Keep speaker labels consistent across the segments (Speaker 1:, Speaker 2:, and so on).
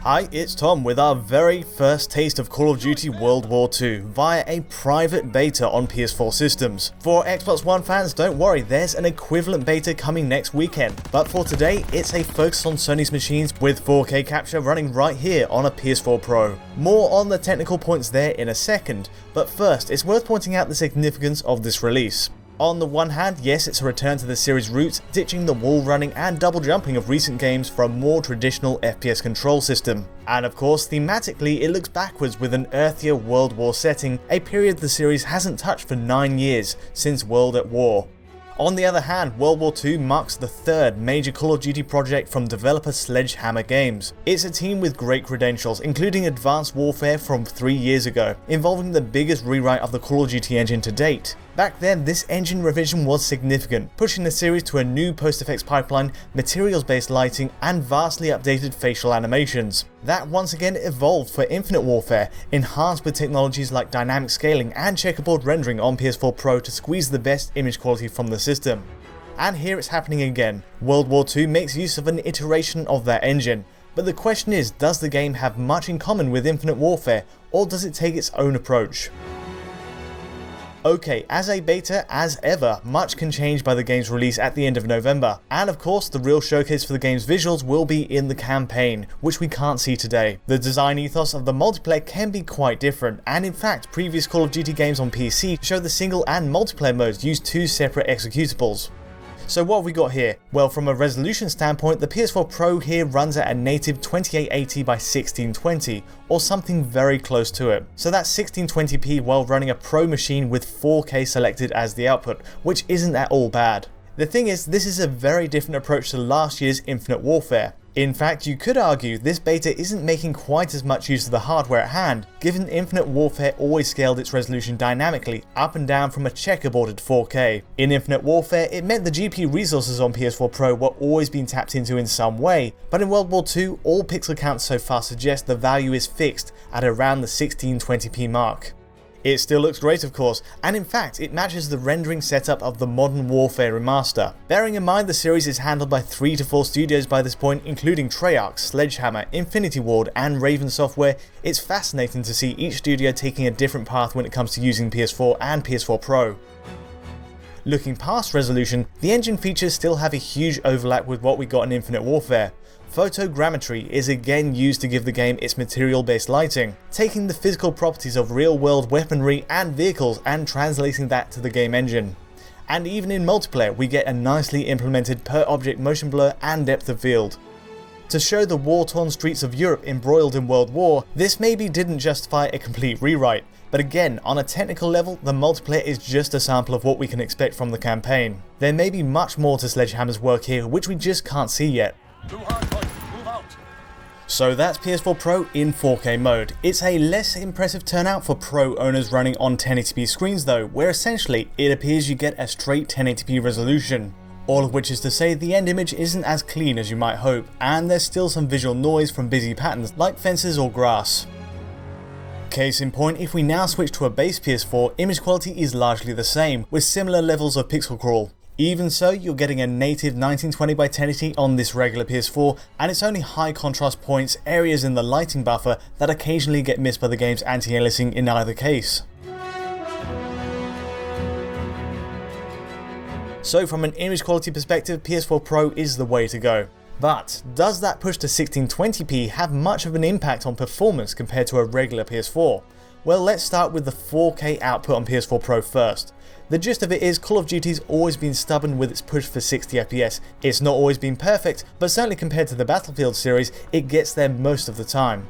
Speaker 1: Hi, it's Tom with our very first taste of Call of Duty World War II via a private beta on PS4 systems. For Xbox One fans, don't worry, there's an equivalent beta coming next weekend, but for today it's a focus on Sony's machines with 4K capture running right here on a PS4 Pro. More on the technical points there in a second, but first it's worth pointing out the significance of this release. On the one hand, yes, it's a return to the series' roots, ditching the wall running and double jumping of recent games for a more traditional FPS control system. And of course, thematically, it looks backwards with an earthier World War setting, a period the series hasn't touched for 9 years, since World at War. On the other hand, World War II marks the third major Call of Duty project from developer Sledgehammer Games. It's a team with great credentials, including Advanced Warfare from 3 years ago, involving the biggest rewrite of the Call of Duty engine to date. Back then, this engine revision was significant, pushing the series to a new post-effects pipeline, materials-based lighting, and vastly updated facial animations. That once again evolved for Infinite Warfare, enhanced with technologies like dynamic scaling and checkerboard rendering on PS4 Pro to squeeze the best image quality from the system. And here it's happening again. World War II makes use of an iteration of that engine. But the question is, does the game have much in common with Infinite Warfare, or does it take its own approach? Okay, as a beta, as ever, much can change by the game's release at the end of November, and of course the real showcase for the game's visuals will be in the campaign, which we can't see today. The design ethos of the multiplayer can be quite different, and in fact previous Call of Duty games on PC show the single and multiplayer modes use two separate executables. So what have we got here? Well, from a resolution standpoint, the PS4 Pro here runs at a native 2880 by 1620, or something very close to it. So that's 1620p while running a Pro machine with 4K selected as the output, which isn't at all bad. The thing is, this is a very different approach to last year's Infinite Warfare. In fact, you could argue this beta isn't making quite as much use of the hardware at hand, given Infinite Warfare always scaled its resolution dynamically, up and down from a checkerboarded 4K. In Infinite Warfare, it meant the GPU resources on PS4 Pro were always being tapped into in some way, but in World War II, all pixel counts so far suggest the value is fixed at around the 1620p mark. It still looks great of course, and in fact it matches the rendering setup of the Modern Warfare remaster. Bearing in mind the series is handled by 3 to 4 studios by this point, including Treyarch, Sledgehammer, Infinity Ward and Raven Software, it's fascinating to see each studio taking a different path when it comes to using PS4 and PS4 Pro. Looking past resolution, the engine features still have a huge overlap with what we got in Infinite Warfare. Photogrammetry is again used to give the game its material-based lighting, taking the physical properties of real-world weaponry and vehicles and translating that to the game engine. And even in multiplayer, we get a nicely implemented per-object motion blur and depth of field. To show the war-torn streets of Europe embroiled in World War, this maybe didn't justify a complete rewrite, but again, on a technical level, the multiplayer is just a sample of what we can expect from the campaign. There may be much more to Sledgehammer's work here which we just can't see yet. So that's PS4 Pro in 4K mode. It's a less impressive turnout for Pro owners running on 1080p screens though, where essentially it appears you get a straight 1080p resolution. All of which is to say the end image isn't as clean as you might hope, and there's still some visual noise from busy patterns like fences or grass. Case in point, if we now switch to a base PS4, image quality is largely the same, with similar levels of pixel crawl. Even so, you're getting a native 1920 by 1080 on this regular PS4, and it's only high contrast points, areas in the lighting buffer, that occasionally get missed by the game's anti-aliasing in either case. So from an image quality perspective, PS4 Pro is the way to go. But does that push to 1620p have much of an impact on performance compared to a regular PS4? Well, let's start with the 4K output on PS4 Pro first. The gist of it is Call of Duty's always been stubborn with its push for 60fps. It's not always been perfect, but certainly compared to the Battlefield series, it gets there most of the time.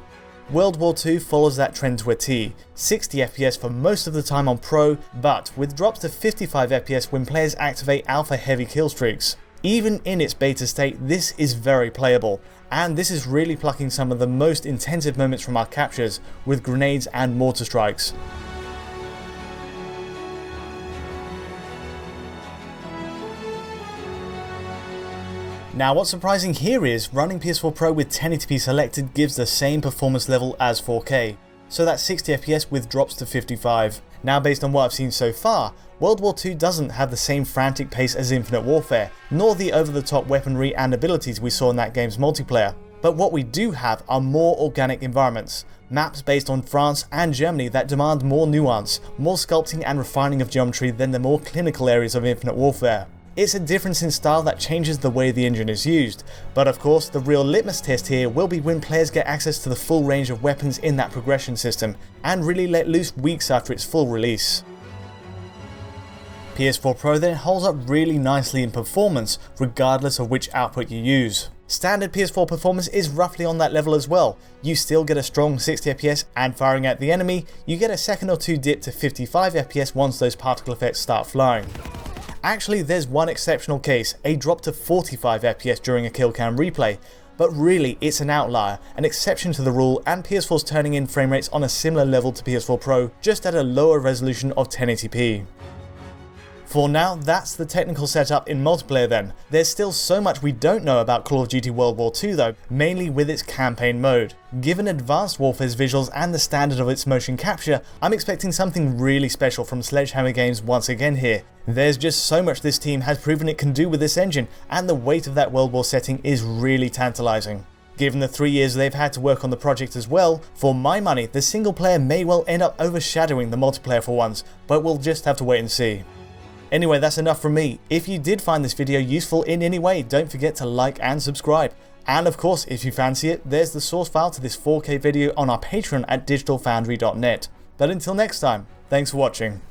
Speaker 1: World War II follows that trend to a T, 60fps for most of the time on Pro, but with drops to 55fps when players activate alpha heavy kill streaks. Even in its beta state, this is very playable, and this is really plucking some of the most intensive moments from our captures, with grenades and mortar strikes. Now what's surprising here is running PS4 Pro with 1080p selected gives the same performance level as 4K, so that's 60fps with drops to 55. Now based on what I've seen so far, World War II doesn't have the same frantic pace as Infinite Warfare, nor the over-the-top weaponry and abilities we saw in that game's multiplayer. But what we do have are more organic environments, maps based on France and Germany that demand more nuance, more sculpting and refining of geometry than the more clinical areas of Infinite Warfare. It's a difference in style that changes the way the engine is used, but of course the real litmus test here will be when players get access to the full range of weapons in that progression system, and really let loose weeks after its full release. PS4 Pro then holds up really nicely in performance, regardless of which output you use. Standard PS4 performance is roughly on that level as well. You still get a strong 60 FPS, and firing at the enemy, you get a second or two dip to 55 FPS once those particle effects start flying. Actually, there's one exceptional case, a drop to 45 FPS during a kill cam replay, but really it's an outlier, an exception to the rule, and PS4's turning in frame rates on a similar level to PS4 Pro, just at a lower resolution of 1080p. For now, that's the technical setup in multiplayer then. There's still so much we don't know about Call of Duty World War II though, mainly with its campaign mode. Given Advanced Warfare's visuals and the standard of its motion capture, I'm expecting something really special from Sledgehammer Games once again here. There's just so much this team has proven it can do with this engine, and the weight of that World War setting is really tantalizing. Given the 3 years they've had to work on the project as well, for my money the single player may well end up overshadowing the multiplayer for once, but we'll just have to wait and see. Anyway, that's enough from me. If you did find this video useful in any way, don't forget to like and subscribe. And of course, if you fancy it, there's the source file to this 4K video on our Patreon at digitalfoundry.net. But until next time, thanks for watching.